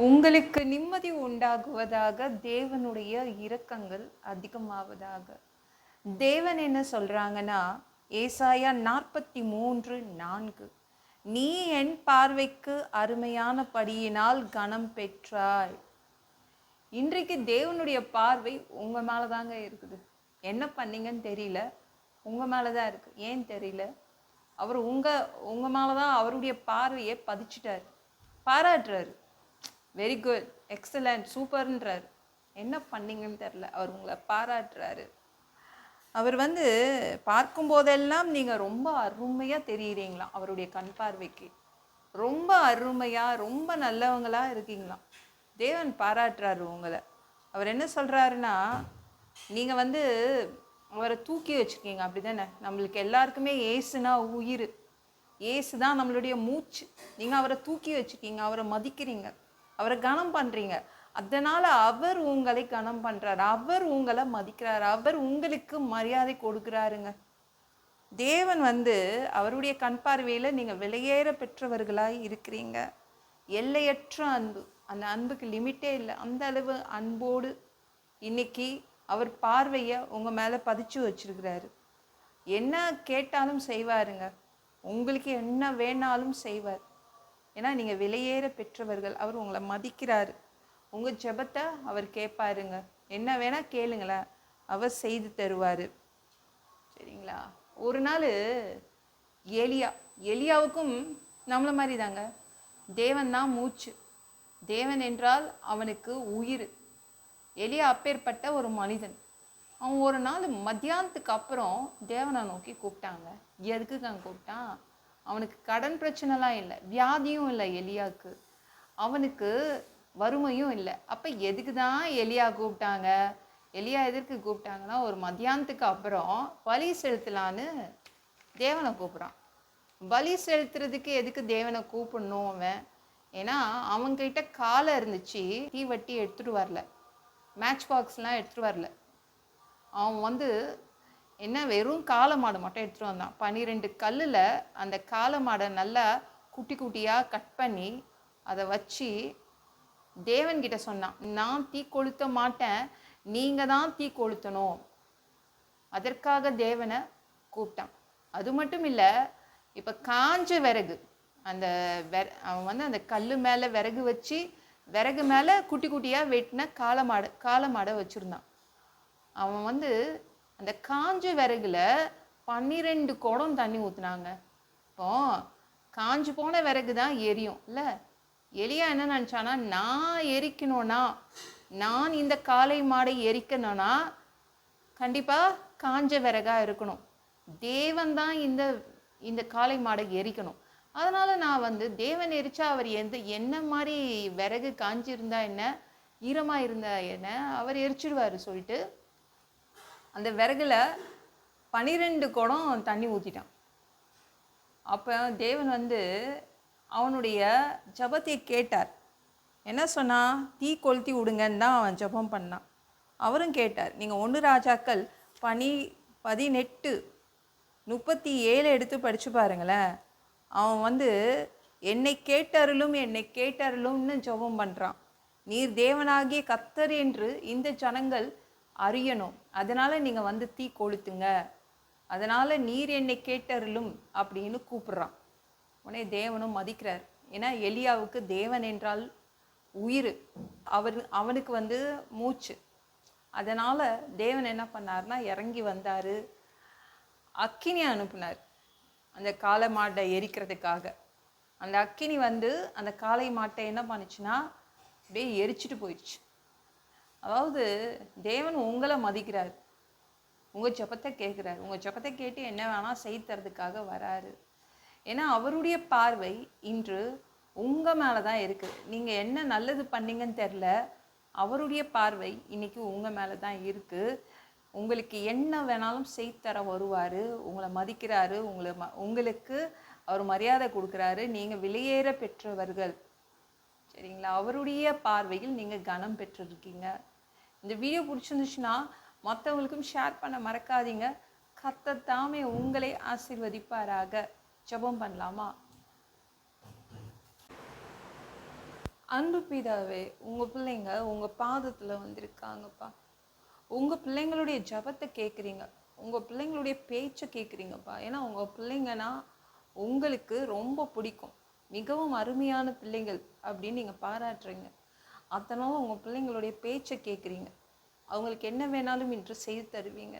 உங்களுக்கு நிம்மதி உண்டாகுவதாக, தேவனுடைய இரக்கங்கள் அதிகமாவதாக. தேவன் என்ன சொல்றாங்கன்னா, ஏசாயா 43:4, நீ என் பார்வைக்கு அருமையான படியினால் கனம் பெற்றாய். இன்றைக்கு தேவனுடைய பார்வை உங்க மேலதாங்க இருக்குது. என்ன பண்ணீங்கன்னு தெரியல, உங்க மேலதான் இருக்கு. ஏன் தெரியல, அவர் உங்க மேலதான் அவருடைய பார்வையை பதிச்சிட்டாரு, பாராட்டுறாரு. வெரி குட், எக்ஸலண்ட், சூப்பர்ன்றார். என்ன பண்ணீங்கன்னு தெரில, அவர் உங்களை பாராட்டுறாரு. அவர் பார்க்கும்போதெல்லாம் நீங்கள் ரொம்ப அருமையாக தெரியுறீங்களாம். அவருடைய கண் பார்வைக்கு ரொம்ப அருமையாக, ரொம்ப நல்லவங்களாக இருக்கீங்களாம். தேவன் பாராட்டுறாரு உங்களை. அவர் என்ன சொல்கிறாருன்னா, நீங்கள் அவரை தூக்கி வச்சுருக்கீங்க, அப்படி தானே? நம்மளுக்கு எல்லாருக்குமே ஏசுனா உயிர், ஏசு தான் நம்மளுடைய மூச்சு. நீங்கள் அவரை தூக்கி வச்சுருக்கீங்க, அவரை மதிக்கிறீங்க, அவரை கனம் பண்ணுறீங்க. அதனால் அவர் உங்களை கனம் பண்ணுறாரு, அவர் உங்களை மதிக்கிறார், அவர் உங்களுக்கு மரியாதை கொடுக்குறாருங்க. தேவன் அவருடைய கண் பார்வையில் நீங்கள் விலையேற பெற்றவர்களாக இருக்கிறீங்க. எல்லையற்ற அன்பு, அந்த அன்புக்கு லிமிட்டே இல்லை. அந்த அளவு அன்போடு இன்னைக்கு அவர் பார்வையை உங்கள் மேலே பதிச்சு வச்சிருக்கிறாரு. என்ன கேட்டாலும் செய்வாருங்க, உங்களுக்கு என்ன வேணாலும் செய்வார். ஏன்னா நீங்கள் விலையேற பெற்றவர்கள். அவர் உங்களை மதிக்கிறாரு. உங்கள் ஜெபத்தை அவர் கேட்பாருங்க. என்ன வேணால் கேளுங்களேன், அவர் செய்து தருவார். சரிங்களா? ஒரு நாள் எலியாவுக்கும் நம்மளை மாதிரி தாங்க. தேவன் தான் மூச்சு. தேவன் என்றால் அவனுக்கு உயிர். எலியா அப்பேற்பட்ட ஒரு மனிதன். அவன் ஒரு நாள் மத்தியானத்துக்கு அப்புறம் தேவனை நோக்கி கூப்பிட்டாங்க. எதுக்குங்க கூப்பிட்டான்? அவனுக்கு கடன் பிரச்சனைலாம் இல்லை, வியாதியும் இல்லை எலியாவுக்கு, அவனுக்கு வறுமையும் இல்லை. அப்போ எதுக்கு தான் எலியா கூப்பிட்டாங்க? எலியா எதற்கு கூப்பிட்டாங்கன்னா, ஒரு மத்தியானத்துக்கு அப்புறம் பலி செலுத்தலான்னு தேவனை கூப்பிட்றான். பலி செலுத்துறதுக்கு எதுக்கு தேவனை கூப்பிடணும் அவன்? ஏன்னா அவன்கிட்ட காலை இருந்துச்சு, தீவட்டி எடுத்துகிட்டு வரல, மேட்ச் பாக்ஸ்லாம் எடுத்துகிட்டு வரல. அவன் என்ன வெறும் காளை மாடை மட்டும் எடுத்துகிட்டு வந்தான். 12 கல்லில் அந்த காளை மாடை நல்லா குட்டி குட்டியாக கட் பண்ணி அதை வச்சு தேவன்கிட்ட சொன்னான், நான் தீ கொளுத்த மாட்டேன், நீங்கள் தான் தீ கொளுத்தணும். அதற்காக தேவனை கூப்பிட்டான். அது மட்டும் இல்லை, இப்போ காஞ்ச விறகு, அந்த அவன் அந்த கல் மேலே விறகு வச்சு, விறகு மேலே குட்டி குட்டியாக வெட்டின காளை மாடை வச்சுருந்தான். அவன் அந்த காஞ்ச விறகுல 12 குடம் தண்ணி ஊற்றுனாங்க. இப்போ காஞ்சு போன விறகு தான் எரியும் இல்லை? எலியா என்ன நினச்சானா, நான் எரிக்கணும்னா, நான் இந்த காளை மாடை எரிக்கணும்னா கண்டிப்பாக காஞ்ச விறகாக இருக்கணும். தேவன் தான் இந்த காளை மாடை எரிக்கணும். அதனால் நான் தேவன் எரிச்சா அவர் என்ன மாதிரி விறகு காஞ்சி இருந்தா என்ன, ஈரமாக இருந்தா என்ன, அவர் எரிச்சிடுவார் சொல்லிட்டு அந்த விறகுல 12 குடம் தண்ணி ஊற்றிட்டான். அப்போ தேவன் அவனுடைய ஜபத்தை கேட்டார். என்ன சொன்னா? தீ கொளுத்தி விடுங்கன்னு தான் அவன் ஜபம் பண்ணான். அவரும் கேட்டார். நீங்கள் 1 ராஜாக்கள் 18:37 எடுத்து படித்து பாருங்களேன். அவன் என்னை கேட்டருளும், என்னை கேட்டருளும்னு ஜபம் பண்ணுறான். நீர் தேவனாகிய கர்த்தர் என்று இந்த ஜனங்கள் அறியணும், அதனால் நீங்கள் தீ கொளுத்துங்க, அதனால் நீர் என்னை கேட்டருளும் அப்படின்னு கூப்பிட்றான். உடனே தேவனும் மதிக்கிறார். ஏன்னா எலியாவுக்கு தேவன் என்றால் உயிர், அவனுக்கு மூச்சு. அதனால் தேவன் என்ன பண்ணார்னா, இறங்கி வந்தார், அக்கினி அனுப்புனார் அந்த காளை மாட்டை எரிக்கிறதுக்காக. அந்த அக்கினி அந்த காளை மாட்டை என்ன பண்ணுச்சுன்னா அப்படியே எரிச்சிட்டு போயிடுச்சு. அதாவது தேவன் உங்களை மதிக்கிறார், உங்கள் ஜெபத்தை கேட்குறாரு. உங்கள் ஜெபத்தை கேட்டு என்ன வேணால் செய்து தரதுக்காக வராரு. ஏன்னா அவருடைய பார்வை இன்று உங்கள் மேலே தான் இருக்குது. நீங்கள் என்ன நல்லது பண்ணீங்கன்னு தெரில, அவருடைய பார்வை இன்னைக்கு உங்கள் மேலே தான் இருக்குது. உங்களுக்கு என்ன வேணாலும் செய்து தர வருவார். உங்களை மதிக்கிறாரு, உங்களுக்கு அவர் மரியாதை கொடுக்குறாரு. நீங்கள் விலையேற பெற்றவர்கள். சரிங்களா? அவருடைய பார்வையில் நீங்கள் கனம் பெற்றிருக்கீங்க. இந்த வீடியோ பிடிச்சிருந்துச்சுன்னா மற்றவங்களுக்கும் ஷேர் பண்ண மறக்காதீங்க. கர்த்தர் தாமே உங்களை ஆசீர்வதிப்பாராக. ஜெபம் பண்ணலாமா? அன்பு பிதாவே, உங்கள் பிள்ளைங்க உங்கள் பாதத்தில் வந்திருக்காங்கப்பா. உங்கள் பிள்ளைங்களுடைய ஜபத்தை கேட்குறீங்க, உங்கள் பிள்ளைங்களுடைய பேச்சை கேட்குறீங்கப்பா. ஏன்னா உங்கள் பிள்ளைங்கன்னா உங்களுக்கு ரொம்ப பிடிக்கும், மிகவும் அருமையான பிள்ளைகள் அப்படின்னு நீங்கள் பாராட்டுறீங்க. அதனால் உங்கள் பிள்ளைங்களுடைய பேச்சை கேட்குறீங்க, அவங்களுக்கு என்ன வேணாலும் இன்று செய்து தருவீங்க.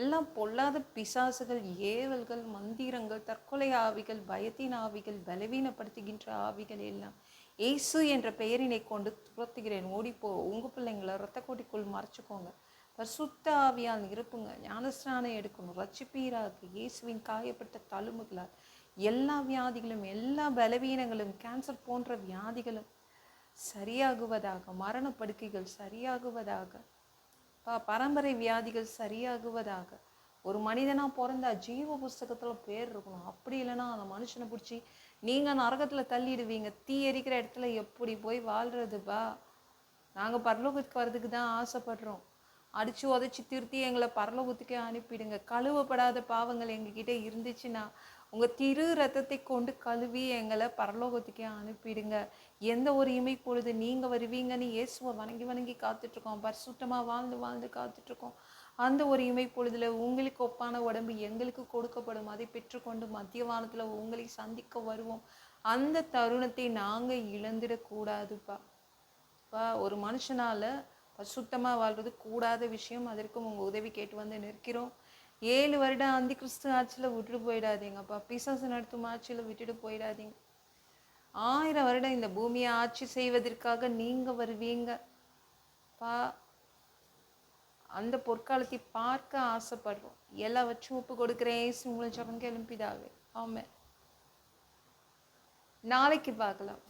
எல்லாம் பொல்லாத பிசாசுகள், ஏவல்கள், மந்திரங்கள், தற்கொலை ஆவிகள், பயத்தின் ஆவிகள், பலவீனப்படுத்துகின்ற ஆவிகள் எல்லாம் இயேசு என்ற பெயரினை கொண்டு துரத்துகிறேன். ஓடிப்போ. உங்கள் பிள்ளைங்களை இரத்த கோட்டிக்குள் மறைச்சிக்கோங்க. பரிசுத்த ஆவியால் நிரப்புங்க. ஞானஸ்நானம் எடுக்கணும். ரட்சிப்பீராக இயேசுவின் காயப்பட்ட தழும்புகளால் எல்லா வியாதிகளும், எல்லா பலவீனங்களும், கேன்சர் போன்ற வியாதிகளும் சரியாகுவதாக, மரணப்படுக்கைகள் சரியாகுவதாக, பரம்பரை வியாதிகள் சரியாகுவதாக. ஒரு மனிதனாக பிறந்தா ஜீவ புஸ்தகத்தில் பேர் இருக்கணும். அப்படி இல்லைன்னா அந்த மனுஷனை பிடிச்சி நீங்கள் நரகத்தில் தள்ளிடுவீங்க. தீ எரிக்கிற இடத்துல எப்படி போய் வாழ்கிறதுப்பா? நாங்கள் பரலோகத்துக்கு வர்றதுக்கு தான் ஆசைப்படுறோம். அடித்து உதச்சி திருத்தி எங்களை பரலோகத்துக்கே அனுப்பிடுங்க. கழுவப்படாத பாவங்கள் எங்ககிட்ட இருந்துச்சுன்னா உங்கள் திரு ரத்தத்தை கொண்டு கழுவி எங்களை பரலோகத்துக்கே அனுப்பிடுங்க. எந்த ஒரு இமை பொழுது நீங்கள் வருவீங்கன்னு இயேசுவை வணங்கி வணங்கி காத்துட்ருக்கோம். பரிசுத்தமாக வாழ்ந்து வாழ்ந்து காத்துட்ருக்கோம். அந்த ஒரு இமை பொழுதுல உங்களுக்கு ஒப்பான உடம்பு எங்களுக்கு கொடுக்கப்படும். அதை பெற்றுக்கொண்டு மத்திய வானத்தில் உங்களை சந்திக்க வருவோம். அந்த தருணத்தை நாங்கள் இழந்துடக்கூடாதுப்பா. ஒரு மனுஷனால் பரிசுத்தமாக வாழ்றது கூடாத விஷயம். அதற்கும் உங்கள் உதவி கேட்டு வந்து நிற்கிறோம். 7 வருடம் அந்தி கிறிஸ்து ஆட்சியில் விட்டுட்டு போயிடாதீங்கப்பா. பிசாசு நடத்தும் ஆட்சியில் விட்டுட்டு போயிடாதீங்க. 1000 வருடம் இந்த பூமியை ஆட்சி செய்வதற்காக நீங்கள் வருவீங்க பா. அந்த பொற்காலத்தை பார்க்க ஆசைப்படுறோம். எல்லாம் வச்சு ஒப்பு கொடுக்குறேன். உங்களை ஜபம் கேளும் பிதாவே. ஆமென். நாளைக்கு பார்க்கலாம்.